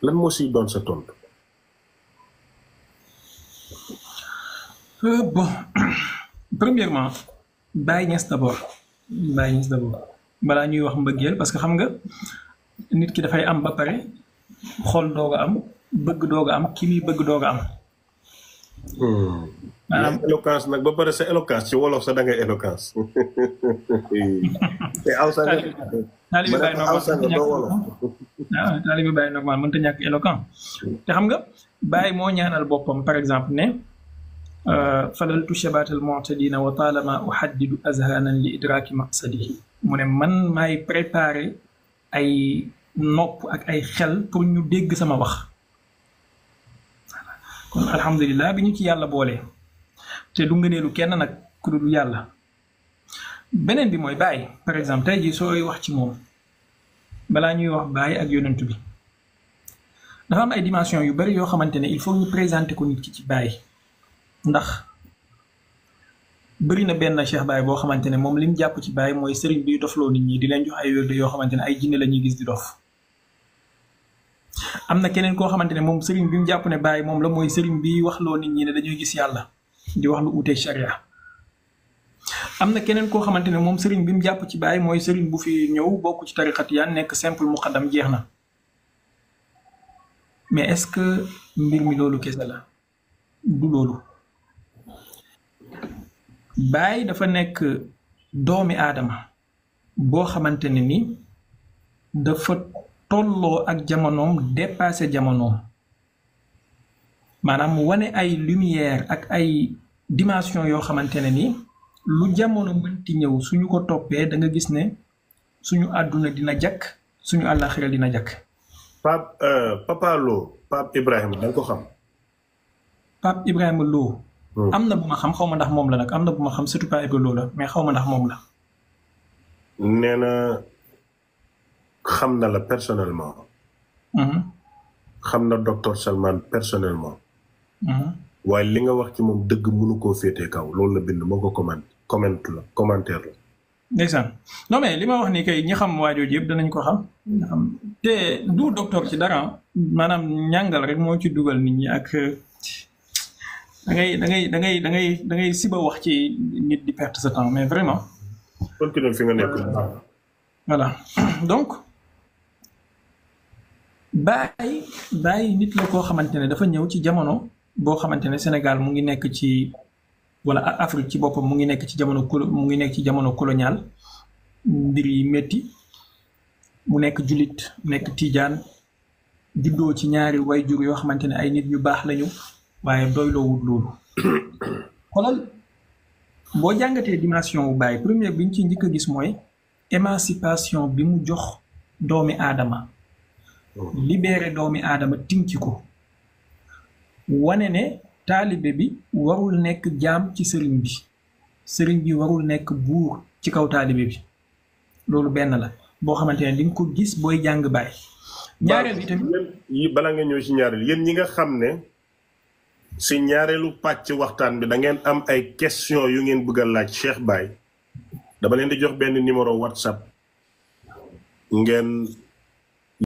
lan moo siy doon sa tontu. Bon, premièrement Baye Niass d'abord Baye Niass d'abord balaa ñuy wax mbëggeel parce que xam nga nit ki dafay am ba pare xol doog a am bëgg doog a am ki muy bëgg doog a am. maanaam éloquence nag ba pare sa éloquence ci wolof sa da ngay éloquence. te aw sa taalibe Baye normal taalibe Baye normal mënta ñàkk éloquent te xam nga Baye moo ñaanal boppam par exemple ne falaltu shabatal mu'tadina wa talama uhaddidu azhanan li idraki maqsadi mu ne man maay préparé ay nopp ak ay xel pour ñu dégg sama wax kon alhamdulilah bi ñu ci yàlla boole te du ngëneelu kenn nag ku dul yàlla beneen bi mooy Baye par exemple tey jii sooy wax ci moom balaa ñuy wax Baye ak yonent bi dafa am ay dimension yu bari yoo xamante ne il faut ñu présenter ko nit ki ci Baye ndax bëri na benn Cheikh Baye boo xamante ne moom li mu jàpp ci Baye mooy sëriñ bi dofloo nit ñi di leen jox ay wérde yoo xamante ne ay jinne la ñuy gis di dof am na keneen koo xamante ne moom sëriñ bi mu jàpp ne Baye moom la mooy sëriñ bi waxloo nit ñi ne dañuy gis yàlla di wax lu uteeg sharia am na keneen koo xamante ne moom sëriñ bi mu jàpp ci Baye mooy sëriñ bu fi ñëw bokk ci tariqat yaan nekk simple muqaddam jeex na mais est-ce que mbir mi loolu kese la du loolu Baye dafa nekk doomi aadama boo xamante ne ni dafa tolloo ak jamonoom dépassé jamonoom maanaam wane ay lumière ak ay dimension yoo xamante ne ni lu jamono mënti ñëw suñu ko toppee da nga gis ne suñu àdduna dina jakk suñu àllaaxira dina jakk. Papa Lo Pape Ibrahima da nga ko xam. Pape Ibrahima Lo. am na bu ma xam xaw ma ndax moom la nag am na bu ma xam surtout Pape Ibrahima Lo la mais xaw ma ndax moom la. nee na xam na la personnellement. xam na docteur Salman personnellement. waaye li nga wax ci moom dëgg mënu koo féetee kaw loolu la bind moo ko commentaire la. ndeysaan non mais li ma wax ni kay ñi xam waajooju yëpp danañ ko xam. te du docteur ci dara maanaam ñàngal rek moo ci dugal nit ñi ak da ngay siba wax ci nit di perte sa temps mais vraiment. continue fi nga nekk. voilà donc Baye nit la koo xamante ne dafa ñëw ci jamono boo xamante ne Sénégal mu ngi nekk ci wala Afrique ci boppam mu ngi nekk ci jamono colonial mbir yi métti mu nekk jullit nekk tijaan juddoo ci ñaari wayjur yoo xamante ne ay nit ñu baax lañu waaye doyloowul loolu xoolal boo jàngatee dimension wu Baye première bi ñu ci njëkk a gis mooy émancipation bi mu jox doomi aadama libéré doomi aadama tinki ko wane ne taalibe bi warul nekk jaam ci sëriñ bi warul nekk buur ci kaw taalibe bi loolu benn la boo xamante ne di nga ko gis booy jàng Baye ñaareel bi tamit bala nga ñëw ci ñaareel yéen ñi nga xam ne si ñaareelu pàcc waxtaan bi da ngeen am ay question yu ngeen bëgg a laaj Cheikh Baye dama leen di jox benn numéro WhatsApp ngeen